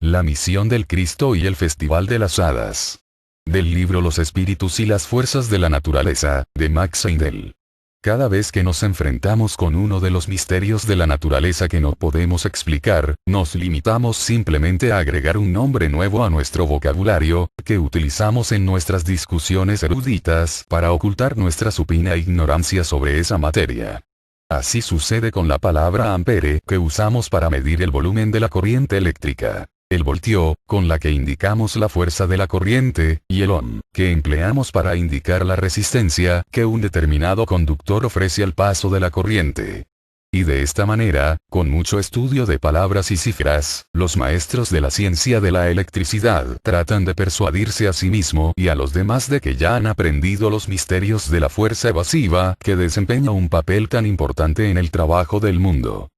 La misión del Cristo y el Festival de las Hadas. Del libro Los espíritus y las fuerzas de la naturaleza, de Max Heindel. Cada vez que nos enfrentamos con uno de los misterios de la naturaleza que no podemos explicar, nos limitamos simplemente a agregar un nombre nuevo a nuestro vocabulario, que utilizamos en nuestras discusiones eruditas para ocultar nuestra supina ignorancia sobre esa materia. Así sucede con la palabra ampere que usamos para medir el volumen de la corriente eléctrica, el voltio, con la que indicamos la fuerza de la corriente, y el ohm, que empleamos para indicar la resistencia que un determinado conductor ofrece al paso de la corriente. Y de esta manera, con mucho estudio de palabras y cifras, los maestros de la ciencia de la electricidad tratan de persuadirse a sí mismo y a los demás de que ya han aprendido los misterios de la fuerza evasiva que desempeña un papel tan importante en el trabajo del mundo.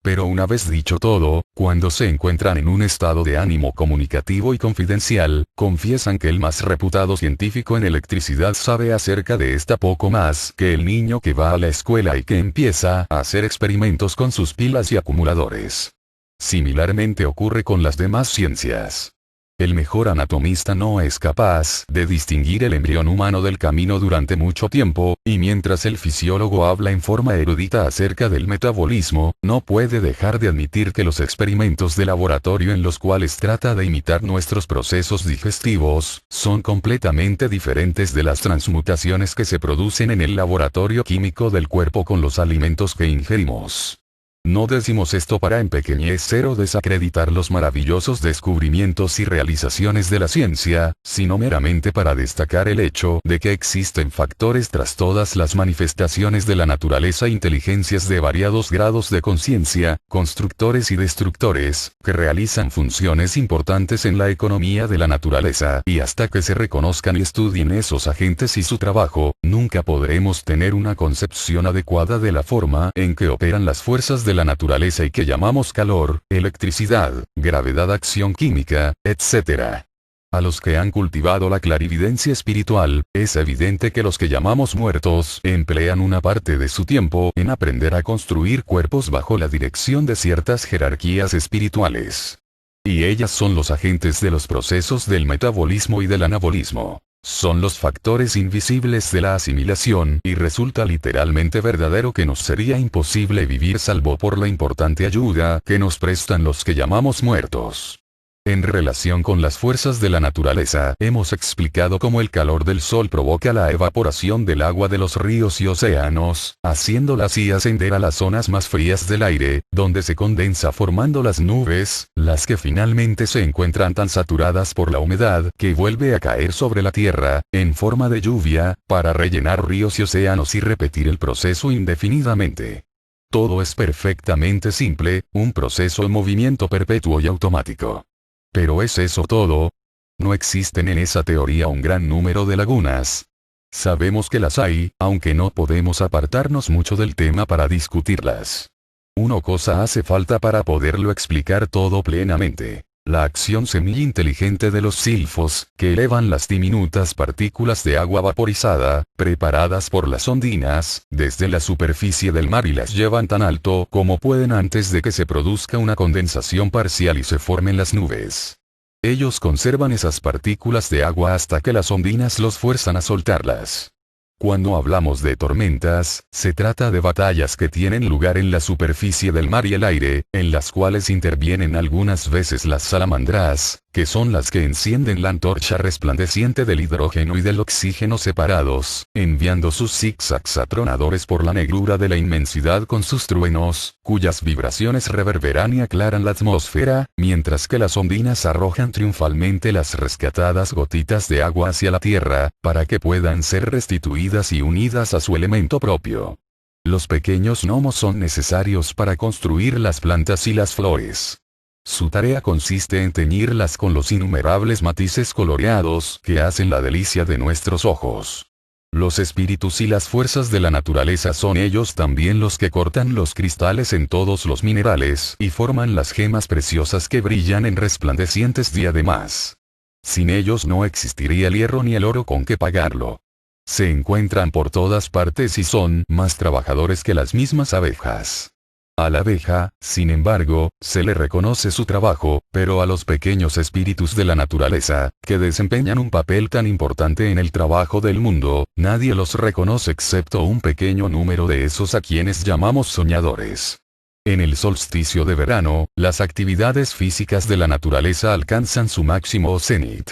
Pero una vez dicho todo, cuando se encuentran en un estado de ánimo comunicativo y confidencial, confiesan que el más reputado científico en electricidad sabe acerca de esta poco más que el niño que va a la escuela y que empieza a hacer experimentos con sus pilas y acumuladores. Similarmente ocurre con las demás ciencias. El mejor anatomista no es capaz de distinguir el embrión humano del camino durante mucho tiempo, y mientras el fisiólogo habla en forma erudita acerca del metabolismo, no puede dejar de admitir que los experimentos de laboratorio en los cuales trata de imitar nuestros procesos digestivos, son completamente diferentes de las transmutaciones que se producen en el laboratorio químico del cuerpo con los alimentos que ingerimos. No decimos esto para empequeñecer o desacreditar los maravillosos descubrimientos y realizaciones de la ciencia, sino meramente para destacar el hecho de que existen factores tras todas las manifestaciones de la naturaleza, inteligencias de variados grados de conciencia, constructores y destructores, que realizan funciones importantes en la economía de la naturaleza, y hasta que se reconozcan y estudien esos agentes y su trabajo, nunca podremos tener una concepción adecuada de la forma en que operan las fuerzas de la naturaleza y que llamamos calor, electricidad, gravedad, acción química, etc. A los que han cultivado la clarividencia espiritual, es evidente que los que llamamos muertos emplean una parte de su tiempo en aprender a construir cuerpos bajo la dirección de ciertas jerarquías espirituales. Y ellas son los agentes de los procesos del metabolismo y del anabolismo. Son los factores invisibles de la asimilación, y resulta literalmente verdadero que nos sería imposible vivir salvo por la importante ayuda que nos prestan los que llamamos muertos. En relación con las fuerzas de la naturaleza, hemos explicado cómo el calor del sol provoca la evaporación del agua de los ríos y océanos, haciéndola así ascender a las zonas más frías del aire, donde se condensa formando las nubes, las que finalmente se encuentran tan saturadas por la humedad que vuelve a caer sobre la tierra, en forma de lluvia, para rellenar ríos y océanos y repetir el proceso indefinidamente. Todo es perfectamente simple, un proceso en movimiento perpetuo y automático. ¿Pero es eso todo? ¿No existen en esa teoría un gran número de lagunas? Sabemos que las hay, aunque no podemos apartarnos mucho del tema para discutirlas. Una cosa hace falta para poderlo explicar todo plenamente: la acción semi-inteligente de los silfos, que elevan las diminutas partículas de agua vaporizada, preparadas por las ondinas, desde la superficie del mar y las llevan tan alto como pueden antes de que se produzca una condensación parcial y se formen las nubes. Ellos conservan esas partículas de agua hasta que las ondinas los fuerzan a soltarlas. Cuando hablamos de tormentas, se trata de batallas que tienen lugar en la superficie del mar y el aire, en las cuales intervienen algunas veces las salamandras, que son las que encienden la antorcha resplandeciente del hidrógeno y del oxígeno separados, enviando sus zigzags atronadores por la negrura de la inmensidad con sus truenos, cuyas vibraciones reverberan y aclaran la atmósfera, mientras que las ondinas arrojan triunfalmente las rescatadas gotitas de agua hacia la tierra, para que puedan ser restituidas y unidas a su elemento propio. Los pequeños gnomos son necesarios para construir las plantas y las flores. Su tarea consiste en teñirlas con los innumerables matices coloreados que hacen la delicia de nuestros ojos. Los espíritus y las fuerzas de la naturaleza son ellos también los que cortan los cristales en todos los minerales y forman las gemas preciosas que brillan en resplandecientes diademas. Sin ellos no existiría el hierro ni el oro con que pagarlo. Se encuentran por todas partes y son más trabajadores que las mismas abejas. A la abeja, sin embargo, se le reconoce su trabajo, pero a los pequeños espíritus de la naturaleza, que desempeñan un papel tan importante en el trabajo del mundo, nadie los reconoce excepto un pequeño número de esos a quienes llamamos soñadores. En el solsticio de verano, las actividades físicas de la naturaleza alcanzan su máximo cenit.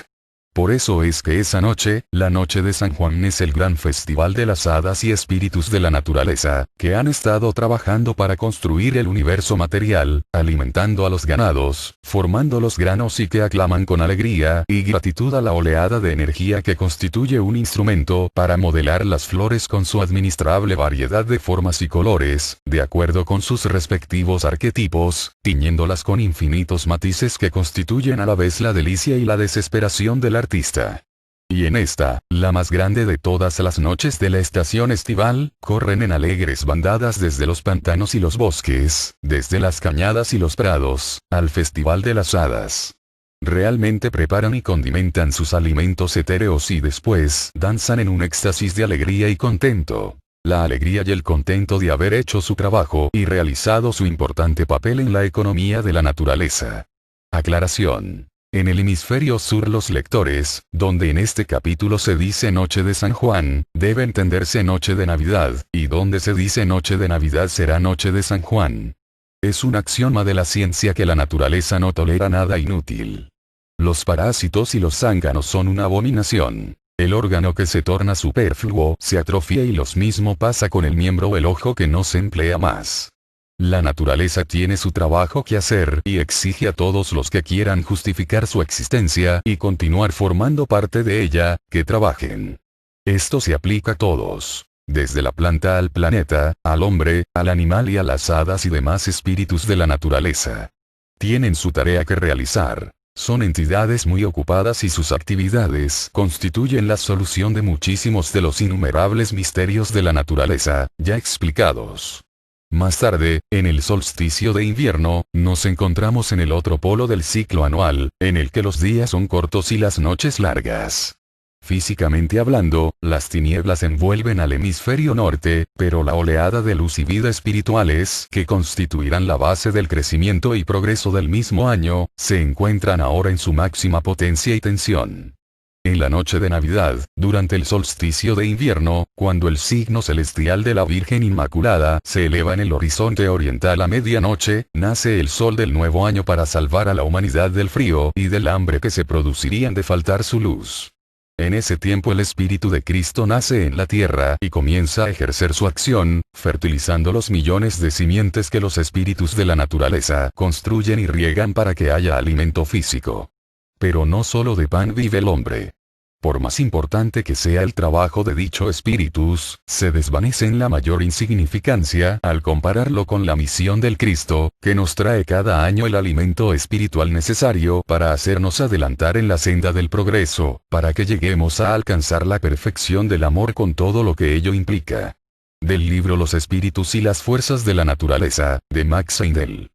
Por eso es que esa noche, la noche de San Juan, es el gran festival de las hadas y espíritus de la naturaleza, que han estado trabajando para construir el universo material, alimentando a los ganados, formando los granos y que aclaman con alegría y gratitud a la oleada de energía que constituye un instrumento para modelar las flores con su admirable variedad de formas y colores, de acuerdo con sus respectivos arquetipos, tiñéndolas con infinitos matices que constituyen a la vez la delicia y la desesperación del artista. Y en esta, la más grande de todas las noches de la estación estival, corren en alegres bandadas desde los pantanos y los bosques, desde las cañadas y los prados, al festival de las hadas. Realmente preparan y condimentan sus alimentos etéreos y después danzan en un éxtasis de alegría y contento. La alegría y el contento de haber hecho su trabajo y realizado su importante papel en la economía de la naturaleza. Aclaración. En el hemisferio sur los lectores, donde en este capítulo se dice Noche de San Juan, debe entenderse Noche de Navidad, y donde se dice Noche de Navidad será Noche de San Juan. Es un axioma de la ciencia que la naturaleza no tolera nada inútil. Los parásitos y los zánganos son una abominación. El órgano que se torna superfluo se atrofia y lo mismo pasa con el miembro o el ojo que no se emplea más. La naturaleza tiene su trabajo que hacer y exige a todos los que quieran justificar su existencia y continuar formando parte de ella, que trabajen. Esto se aplica a todos, desde la planta al planeta, al hombre, al animal y a las hadas y demás espíritus de la naturaleza. Tienen su tarea que realizar. Son entidades muy ocupadas y sus actividades constituyen la solución de muchísimos de los innumerables misterios de la naturaleza, ya explicados. Más tarde, en el solsticio de invierno, nos encontramos en el otro polo del ciclo anual, en el que los días son cortos y las noches largas. Físicamente hablando, las tinieblas envuelven al hemisferio norte, pero la oleada de luz y vida espirituales, que constituirán la base del crecimiento y progreso del mismo año, se encuentran ahora en su máxima potencia y tensión. En la noche de Navidad, durante el solsticio de invierno, cuando el signo celestial de la Virgen Inmaculada se eleva en el horizonte oriental a medianoche, nace el sol del nuevo año para salvar a la humanidad del frío y del hambre que se producirían de faltar su luz. En ese tiempo el Espíritu de Cristo nace en la tierra y comienza a ejercer su acción, fertilizando los millones de simientes que los espíritus de la naturaleza construyen y riegan para que haya alimento físico. Pero no solo de pan vive el hombre. Por más importante que sea el trabajo de dicho espíritus, se desvanece en la mayor insignificancia al compararlo con la misión del Cristo, que nos trae cada año el alimento espiritual necesario para hacernos adelantar en la senda del progreso, para que lleguemos a alcanzar la perfección del amor con todo lo que ello implica. Del libro Los espíritus y las fuerzas de la naturaleza, de Max Heindel.